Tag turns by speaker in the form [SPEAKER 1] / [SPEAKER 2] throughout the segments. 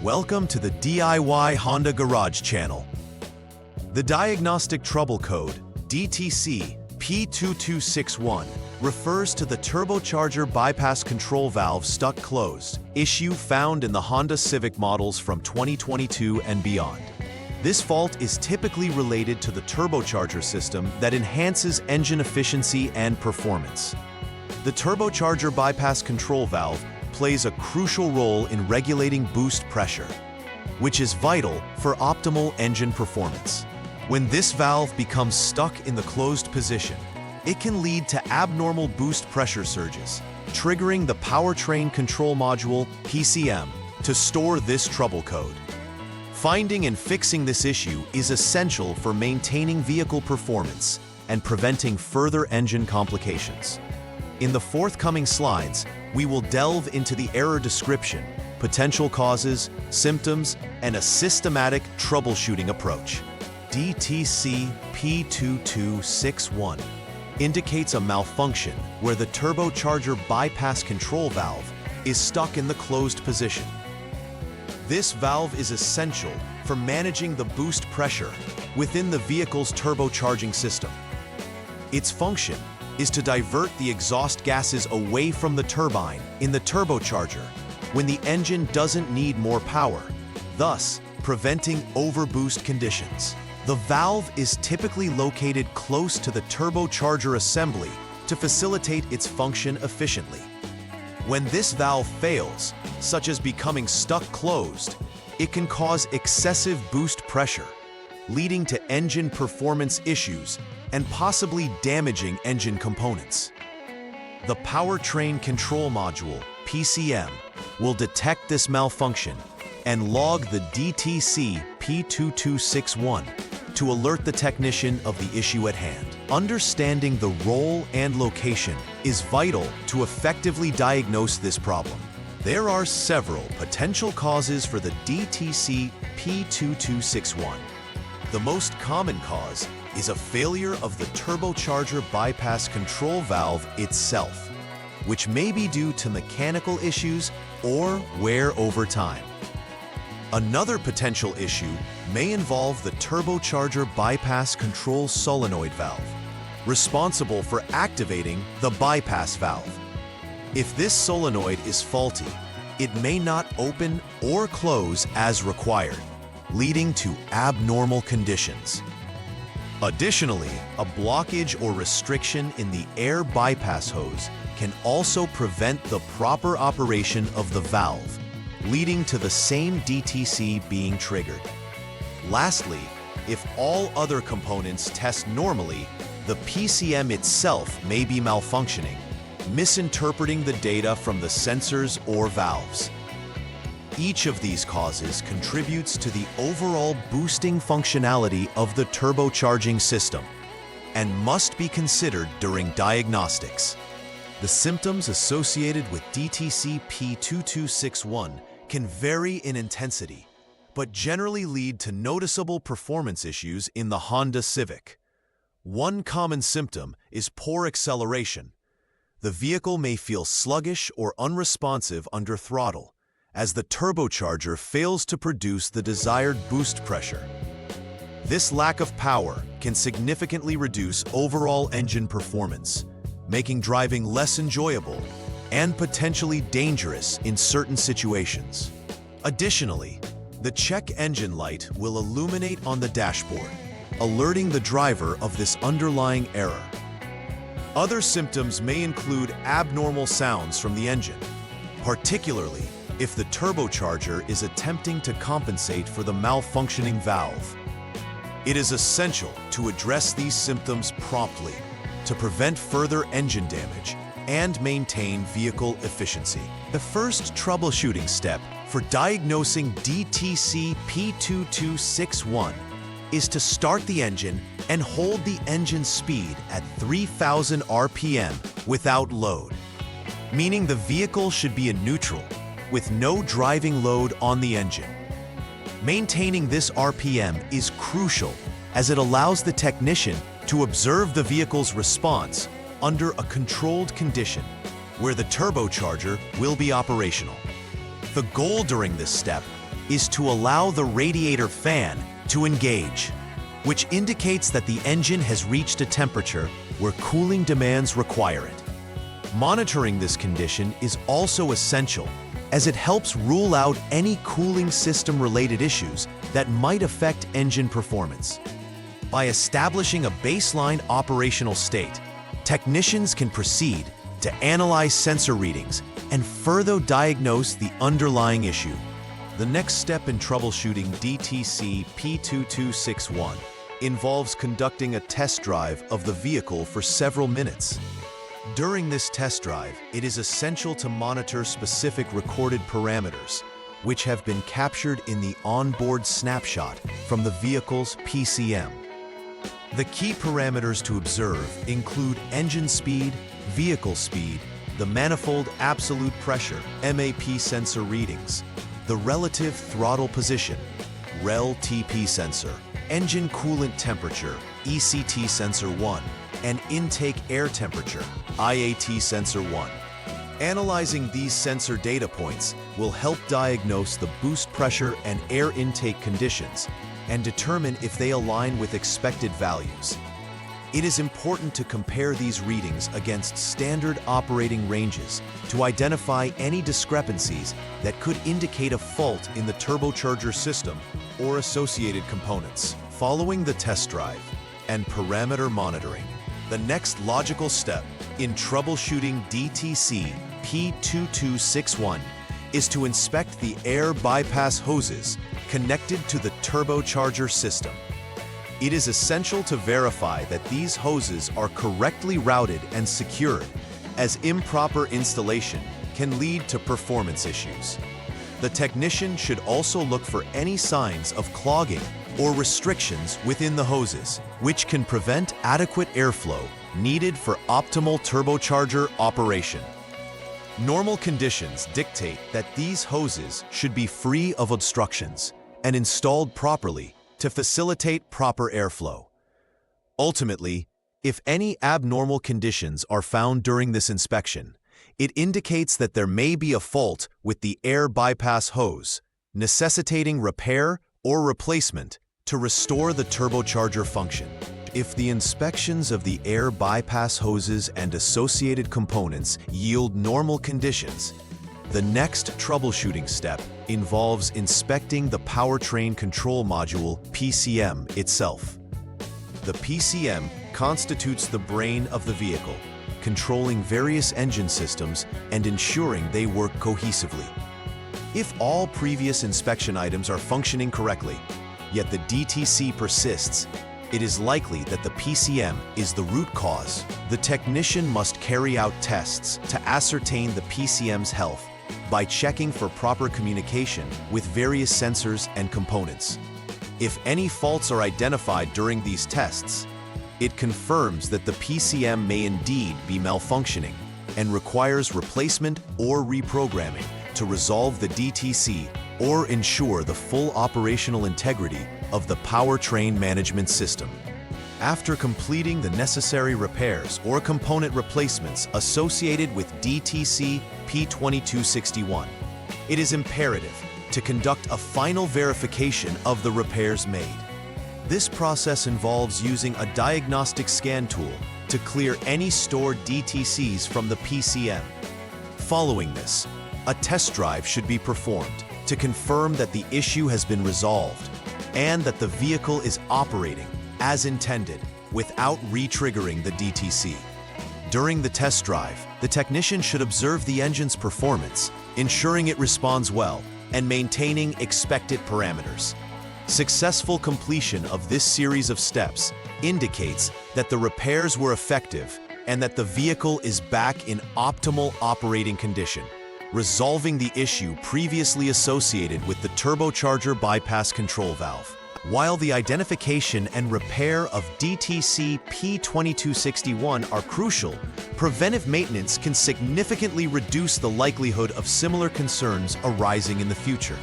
[SPEAKER 1] Welcome to the DIY Honda Garage channel. The diagnostic trouble code, DTC P2261, refers to the turbocharger bypass control valve stuck closed, issue found in the Honda Civic models from 2022 and beyond. This fault is typically related to the turbocharger system that enhances engine efficiency and performance. The turbocharger bypass control valve plays a crucial role in regulating boost pressure, which is vital for optimal engine performance. When this valve becomes stuck in the closed position, it can lead to abnormal boost pressure surges, triggering the powertrain control module, PCM, to store this trouble code. Finding and fixing this issue is essential for maintaining vehicle performance and preventing further engine complications. In the forthcoming slides, we will delve into the error description, potential causes, symptoms, and a systematic troubleshooting approach. DTC P2261 indicates a malfunction where the turbocharger bypass control valve is stuck in the closed position. This valve is essential for managing the boost pressure within the vehicle's turbocharging system. Its function is to divert the exhaust gases away from the turbine in the turbocharger when the engine doesn't need more power, thus preventing overboost conditions. The valve is typically located close to the turbocharger assembly to facilitate its function efficiently. When this valve fails, such as becoming stuck closed, it can cause excessive boost pressure, leading to engine performance issues and possibly damaging engine components. The powertrain control module, PCM, will detect this malfunction and log the DTC P2261 to alert the technician of the issue at hand. Understanding the role and location is vital to effectively diagnose this problem. There are several potential causes for the DTC P2261. The most common cause is a failure of the turbocharger bypass control valve itself, which may be due to mechanical issues or wear over time. Another potential issue may involve the turbocharger bypass control solenoid valve, responsible for activating the bypass valve. If this solenoid is faulty, it may not open or close as required, leading to abnormal conditions. Additionally, a blockage or restriction in the air bypass hose can also prevent the proper operation of the valve, leading to the same DTC being triggered. Lastly, if all other components test normally, the PCM itself may be malfunctioning, misinterpreting the data from the sensors or valves. Each of these causes contributes to the overall boosting functionality of the turbocharging system and must be considered during diagnostics. The symptoms associated with DTC P2261 can vary in intensity, but generally lead to noticeable performance issues in the Honda Civic. One common symptom is poor acceleration. The vehicle may feel sluggish or unresponsive under throttle, as the turbocharger fails to produce the desired boost pressure. This lack of power can significantly reduce overall engine performance, making driving less enjoyable and potentially dangerous in certain situations. Additionally, the check engine light will illuminate on the dashboard, alerting the driver of this underlying error. Other symptoms may include abnormal sounds from the engine, particularly if the turbocharger is attempting to compensate for the malfunctioning valve. It is essential to address these symptoms promptly to prevent further engine damage and maintain vehicle efficiency. The first troubleshooting step for diagnosing DTC P2261 is to start the engine and hold the engine speed at 3,000 RPM without load, meaning the vehicle should be in neutral with no driving load on the engine. Maintaining this RPM is crucial as it allows the technician to observe the vehicle's response under a controlled condition where the turbocharger will be operational. The goal during this step is to allow the radiator fan to engage, which indicates that the engine has reached a temperature where cooling demands require it. Monitoring this condition is also essential, as it helps rule out any cooling system-related issues that might affect engine performance. By establishing a baseline operational state, technicians can proceed to analyze sensor readings and further diagnose the underlying issue. The next step in troubleshooting DTC P2261 involves conducting a test drive of the vehicle for several minutes. During this test drive, it is essential to monitor specific recorded parameters, which have been captured in the onboard snapshot from the vehicle's PCM. The key parameters to observe include engine speed, vehicle speed, the manifold absolute pressure (MAP) sensor readings, the relative throttle position (REL-TP sensor), engine coolant temperature (ECT sensor 1), and intake air temperature (IAT sensor 1). Analyzing these sensor data points will help diagnose the boost pressure and air intake conditions and determine if they align with expected values. It is important to compare these readings against standard operating ranges to identify any discrepancies that could indicate a fault in the turbocharger system or associated components. Following the test drive and parameter monitoring, the next logical step in troubleshooting DTC P2261 is to inspect the air bypass hoses connected to the turbocharger system. It is essential to verify that these hoses are correctly routed and secured, as improper installation can lead to performance issues. The technician should also look for any signs of clogging or restrictions within the hoses, which can prevent adequate airflow needed for optimal turbocharger operation. Normal conditions dictate that these hoses should be free of obstructions and installed properly to facilitate proper airflow. Ultimately, if any abnormal conditions are found during this inspection, it indicates that there may be a fault with the air bypass hose, necessitating repair or replacement to restore the turbocharger function. If the inspections of the air bypass hoses and associated components yield normal conditions, the next troubleshooting step involves inspecting the powertrain control module (PCM) itself. The PCM constitutes the brain of the vehicle, controlling various engine systems and ensuring they work cohesively. If all previous inspection items are functioning correctly, yet the DTC persists, it is likely that the PCM is the root cause. The technician must carry out tests to ascertain the PCM's health by checking for proper communication with various sensors and components. If any faults are identified during these tests, it confirms that the PCM may indeed be malfunctioning and requires replacement or reprogramming to resolve the DTC or ensure the full operational integrity of the powertrain management system. After completing the necessary repairs or component replacements associated with DTC P2261, it is imperative to conduct a final verification of the repairs made. This process involves using a diagnostic scan tool to clear any stored DTCs from the PCM. Following this, a test drive should be performed to confirm that the issue has been resolved and that the vehicle is operating as intended without re-triggering the DTC. During the test drive, the technician should observe the engine's performance, ensuring it responds well and maintaining expected parameters. Successful completion of this series of steps indicates that the repairs were effective and that the vehicle is back in optimal operating condition, resolving the issue previously associated with the turbocharger bypass control valve. While the identification and repair of DTC P2261 are crucial, preventive maintenance can significantly reduce the likelihood of similar concerns arising in the future.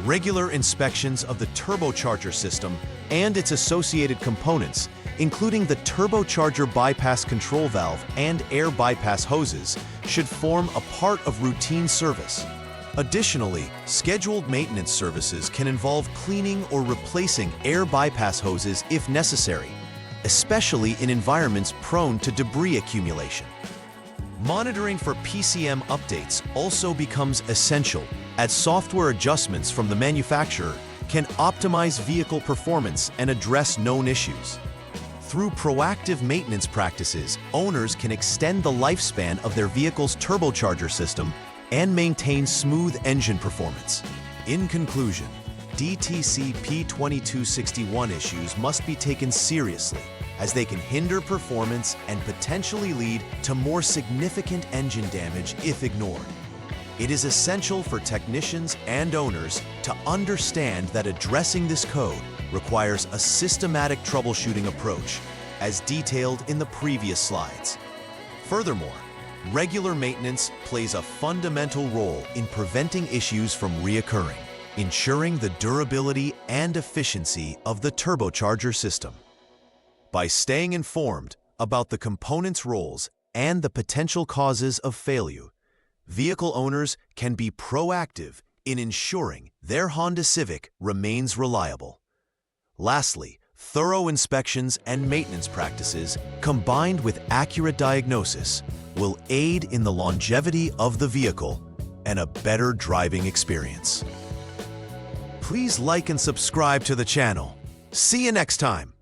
[SPEAKER 1] Regular inspections of the turbocharger system and its associated components, including the turbocharger bypass control valve and air bypass hoses, should form a part of routine service. Additionally, scheduled maintenance services can involve cleaning or replacing air bypass hoses if necessary, especially in environments prone to debris accumulation. Monitoring for PCM updates also becomes essential, as software adjustments from the manufacturer can optimize vehicle performance and address known issues. Through proactive maintenance practices, owners can extend the lifespan of their vehicle's turbocharger system and maintain smooth engine performance. In conclusion, DTC P2261 issues must be taken seriously, as they can hinder performance and potentially lead to more significant engine damage if ignored. It is essential for technicians and owners to understand that addressing this code requires a systematic troubleshooting approach, as detailed in the previous slides. Furthermore, regular maintenance plays a fundamental role in preventing issues from reoccurring, ensuring the durability and efficiency of the turbocharger system. By staying informed about the components' roles and the potential causes of failure, vehicle owners can be proactive in ensuring their Honda Civic remains reliable. Lastly, thorough inspections and maintenance practices combined with accurate diagnosis will aid in the longevity of the vehicle and a better driving experience. Please like and subscribe to the channel. See you next time.